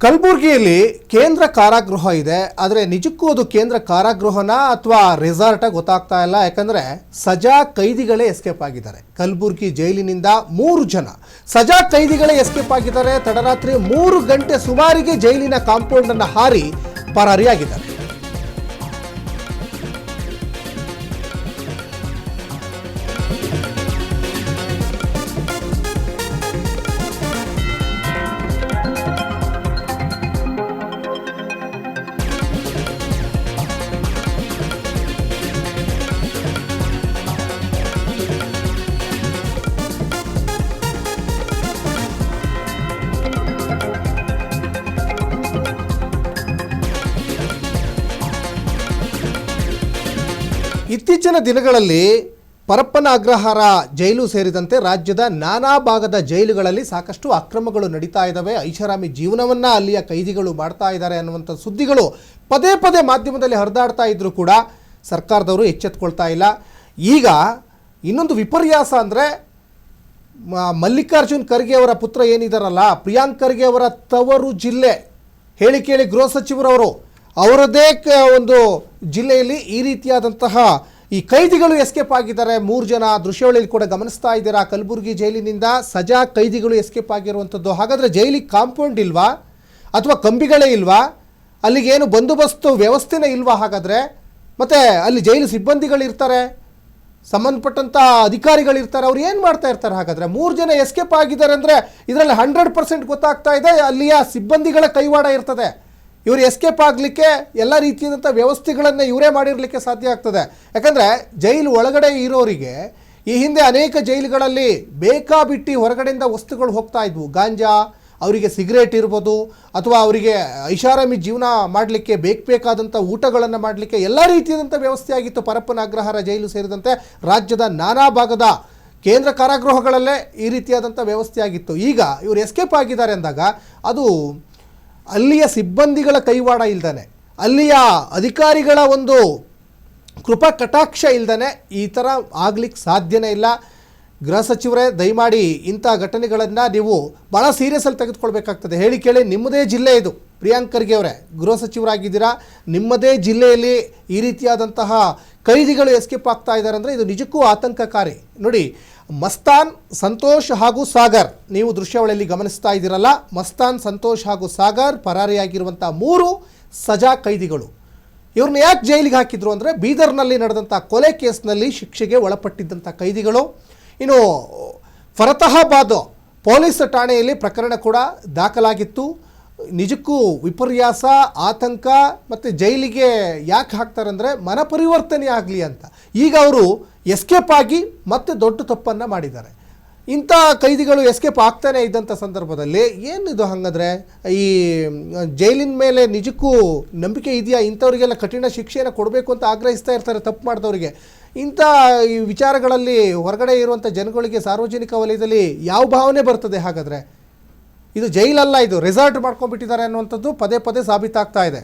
ಕಲಬುರಗಿಯಲ್ಲಿ ಕೇಂದ್ರ ಕಾರಾಗೃಹ ಇದೆ. ಆದರೆ ನಿಜಕ್ಕೂ ಅದು ಕೇಂದ್ರ ಕಾರಾಗೃಹನ ಅಥವಾ ರೆಸಾರ್ಟ ಗೊತ್ತಾಗ್ತಾ ಇಲ್ಲ. ಯಾಕಂದರೆ ಸಜಾ ಕೈದಿಗಳೇ ಎಸ್ಕೇಪ್ ಆಗಿದ್ದಾರೆ. ಕಲಬುರಗಿ ಜೈಲಿನಿಂದ 3 ಜನ ಸಜಾ ಕೈದಿಗಳೇ ಎಸ್ಕೇಪ್ ಆಗಿದ್ದಾರೆ. ತಡರಾತ್ರಿ 3 ಗಂಟೆ ಸುಮಾರಿಗೆ ಜೈಲಿನ ಕಾಂಪೌಂಡನ್ನು ಹಾರಿ ಪರಾರಿಯಾಗಿದ್ದಾರೆ. ಇತ್ತೀಚಿನ ದಿನಗಳಲ್ಲಿ ಪರಪ್ಪನ ಅಗ್ರಹಾರ ಜೈಲು ಸೇರಿದಂತೆ ರಾಜ್ಯದ ನಾನಾ ಭಾಗದ ಜೈಲುಗಳಲ್ಲಿ ಸಾಕಷ್ಟು ಅಕ್ರಮಗಳು ನಡೀತಾ ಇದ್ದಾವೆ. ಐಷಾರಾಮಿ ಜೀವನವನ್ನು ಅಲ್ಲಿಯ ಕೈದಿಗಳು ಮಾಡ್ತಾ ಇದ್ದಾರೆ ಅನ್ನುವಂಥ ಸುದ್ದಿಗಳು ಪದೇ ಪದೇ ಮಾಧ್ಯಮದಲ್ಲಿ ಹರಿದಾಡ್ತಾ ಇದ್ದರೂ ಕೂಡ ಸರ್ಕಾರದವರು ಎಚ್ಚೆತ್ತುಕೊಳ್ತಾ ಇಲ್ಲ. ಈಗ ಇನ್ನೊಂದು ವಿಪರ್ಯಾಸ ಅಂದರೆ ಮಲ್ಲಿಕಾರ್ಜುನ್ ಖರ್ಗೆ ಅವರ ಪುತ್ರ ಏನಿದಾರಲ್ಲ, ಪ್ರಿಯಾಂಕ್ ಖರ್ಗೆ ಅವರ ತವರು ಜಿಲ್ಲೆ ಹೇಳಿ ಕೇಳಿ ಗೃಹ ಸಚಿವರವರು ಅವರದೇ ಒಂದು ಜಿಲ್ಲೆಯಲ್ಲಿ ಈ ರೀತಿಯಾದಂತಹ ಈ ಕೈದಿಗಳು ಎಸ್ಕೇಪ್ ಆಗಿದ್ದಾರೆ. 3 ಜನ ದೃಶ್ಯಾವಳಿಯಲ್ಲಿ ಕೂಡ ಗಮನಿಸ್ತಾ ಇದ್ದೀರಾ. ಕಲಬುರಗಿ ಜೈಲಿನಿಂದ ಸಜಾ ಕೈದಿಗಳು ಎಸ್ಕೇಪ್ ಆಗಿರುವಂಥದ್ದು. ಹಾಗಾದರೆ ಜೈಲಿಗೆ ಕಾಂಪೌಂಡ್ ಇಲ್ವಾ ಅಥವಾ ಕಂಬಿಗಳೇ ಇಲ್ವಾ? ಅಲ್ಲಿಗೇನು ಬಂದೋಬಸ್ತು ವ್ಯವಸ್ಥೆನೇ ಇಲ್ವಾ? ಹಾಗಾದರೆ ಮತ್ತು ಅಲ್ಲಿ ಜೈಲು ಸಿಬ್ಬಂದಿಗಳಿರ್ತಾರೆ, ಸಂಬಂಧಪಟ್ಟಂಥ ಅಧಿಕಾರಿಗಳಿರ್ತಾರೆ, ಅವ್ರು ಏನು ಮಾಡ್ತಾ ಇರ್ತಾರೆ? ಹಾಗಾದರೆ 3 ಜನ ಎಸ್ಕೇಪ್ ಆಗಿದ್ದಾರೆ ಅಂದರೆ ಇದರಲ್ಲಿ 100% ಗೊತ್ತಾಗ್ತಾ ಇದೆ ಅಲ್ಲಿಯ ಸಿಬ್ಬಂದಿಗಳ ಕೈವಾಡ ಇರ್ತದೆ. ಇವರು ಎಸ್ಕೇಪ್ ಆಗಲಿಕ್ಕೆ ಎಲ್ಲ ರೀತಿಯಾದಂಥ ವ್ಯವಸ್ಥೆಗಳನ್ನು ಇವರೇ ಮಾಡಿರಲಿಕ್ಕೆ ಸಾಧ್ಯ ಆಗ್ತದೆ. ಯಾಕಂದರೆ ಜೈಲು ಒಳಗಡೆ ಇರೋರಿಗೆ ಈ ಹಿಂದೆ ಅನೇಕ ಜೈಲುಗಳಲ್ಲಿ ಬೇಕಾಬಿಟ್ಟು ಹೊರಗಡೆಯಿಂದ ವಸ್ತುಗಳು ಹೋಗ್ತಾ ಇದ್ವು. ಗಾಂಜಾ, ಅವರಿಗೆ ಸಿಗರೇಟ್ ಇರ್ಬೋದು, ಅಥವಾ ಅವರಿಗೆ ಐಷಾರಾಮಿ ಜೀವನ ಮಾಡಲಿಕ್ಕೆ ಬೇಕಾದಂಥ ಊಟಗಳನ್ನು ಮಾಡಲಿಕ್ಕೆ ಎಲ್ಲ ರೀತಿಯಾದಂಥ ವ್ಯವಸ್ಥೆ ಆಗಿತ್ತು. ಪರಪ್ಪನ ಅಗ್ರಹಾರ ಜೈಲು ಸೇರಿದಂತೆ ರಾಜ್ಯದ ನಾನಾ ಭಾಗದ ಕೇಂದ್ರ ಕಾರಾಗೃಹಗಳಲ್ಲೇ ಈ ರೀತಿಯಾದಂಥ ವ್ಯವಸ್ಥೆ ಆಗಿತ್ತು. ಈಗ ಇವರು ಎಸ್ಕೇಪ್ ಆಗಿದ್ದಾರೆ ಅಂದಾಗ ಅದು ಅಲ್ಲಿಯ ಸಿಬ್ಬಂದಿಗಳ ಕೈವಾಡ ಇಲ್ದಾನೆ, ಅಲ್ಲಿಯ ಅಧಿಕಾರಿಗಳ ಒಂದು ಕೃಪಾ ಕಟಾಕ್ಷ ಇಲ್ದಾನೆ ಈ ಥರ ಆಗ್ಲಿಕ್ಕೆ ಸಾಧ್ಯನೇ ಇಲ್ಲ. ಗೃಹ ಸಚಿವರೇ, ದಯಮಾಡಿ ಇಂಥ ಘಟನೆಗಳನ್ನು ನೀವು ಭಾಳ ಸೀರಿಯಸ್ಸಲ್ಲಿ ತೆಗೆದುಕೊಳ್ಬೇಕಾಗ್ತದೆ. ಹೇಳಿ ಕೇಳಿ, ನಿಮ್ಮದೇ ಜಿಲ್ಲೆ ಇದು. ಪ್ರಿಯಾಂಕ್ ಖರ್ಗೆ ಅವರೇ ಗೃಹ ಸಚಿವರಾಗಿದ್ದೀರಾ, ನಿಮ್ಮದೇ ಜಿಲ್ಲೆಯಲ್ಲಿ ಈ ರೀತಿಯಾದಂತಹ ಕೈದಿಗಳು ಎಸ್ಕೇಪ್ ಆಗ್ತಾ ಇದ್ದಾರೆ ಅಂದರೆ ಇದು ನಿಜಕ್ಕೂ ಆತಂಕಕಾರಿ. ನೋಡಿ, ಮಸ್ತಾನ್, ಸಂತೋಷ್ ಹಾಗೂ ಸಾಗರ್, ನೀವು ದೃಶ್ಯಾವಳಿಯಲ್ಲಿ ಗಮನಿಸ್ತಾ ಇದ್ದೀರಲ್ಲ, ಮಸ್ತಾನ್, ಸಂತೋಷ್ ಹಾಗೂ ಸಾಗರ್ ಪರಾರಿಯಾಗಿರುವಂಥ 3 ಸಜಾ ಕೈದಿಗಳು. ಇವ್ರನ್ನ ಯಾಕೆ ಜೈಲಿಗೆ ಹಾಕಿದ್ರು ಅಂದರೆ ಬೀದರ್ನಲ್ಲಿ ನಡೆದಂಥ ಕೊಲೆ ಕೇಸ್ನಲ್ಲಿ ಶಿಕ್ಷೆಗೆ ಒಳಪಟ್ಟಿದ್ದಂಥ ಕೈದಿಗಳು. ಇನ್ನು ಫರತಾಬಾದ್ ಪೊಲೀಸ್ ಠಾಣೆಯಲ್ಲಿ ಪ್ರಕರಣ ಕೂಡ ದಾಖಲಾಗಿತ್ತು. ನಿಜಕ್ಕೂ ವಿಪರ್ಯಾಸ, ಆತಂಕ. ಮತ್ತು ಜೈಲಿಗೆ ಯಾಕೆ ಹಾಕ್ತಾರೆ ಅಂದರೆ ಮನಪರಿವರ್ತನೆ ಆಗಲಿ ಅಂತ. ಈಗ ಅವರು ಎಸ್ಕೇಪ್ ಆಗಿ ಮತ್ತೆ ದೊಡ್ಡ ತಪ್ಪನ್ನು ಮಾಡಿದ್ದಾರೆ. ಇಂಥ ಕೈದಿಗಳು ಎಸ್ಕೇಪ್ ಆಗ್ತಾನೆ ಇದ್ದಂಥ ಸಂದರ್ಭದಲ್ಲಿ ಏನಿದು? ಹಾಗಾದರೆ ಈ ಜೈಲಿನ ಮೇಲೆ ನಿಜಕ್ಕೂ ನಂಬಿಕೆ ಇದೆಯಾ? ಇಂಥವ್ರಿಗೆಲ್ಲ ಕಠಿಣ ಶಿಕ್ಷೆಯನ್ನು ಕೊಡಬೇಕು ಅಂತ ಆಗ್ರಹಿಸ್ತಾ ಇರ್ತಾರೆ ತಪ್ಪು ಮಾಡಿದವರಿಗೆ. ಇಂಥ ಈ ವಿಚಾರಗಳಲ್ಲಿ ಹೊರಗಡೆ ಇರುವಂಥ ಜನಗಳಿಗೆ ಸಾರ್ವಜನಿಕ ವಲಯದಲ್ಲಿ ಯಾವ ಭಾವನೆ ಬರ್ತದೆ? ಹಾಗಾದರೆ ಇದು ಜೈಲಲ್ಲ, ಇದು ರೆಸಾರ್ಟ್ ಮಾಡ್ಕೊಂಡ್ಬಿಟ್ಟಿದ್ದಾರೆ ಅನ್ನುವಂಥದ್ದು ಪದೇ ಪದೇ ಸಾಬೀತಾಗ್ತಾ ಇದೆ.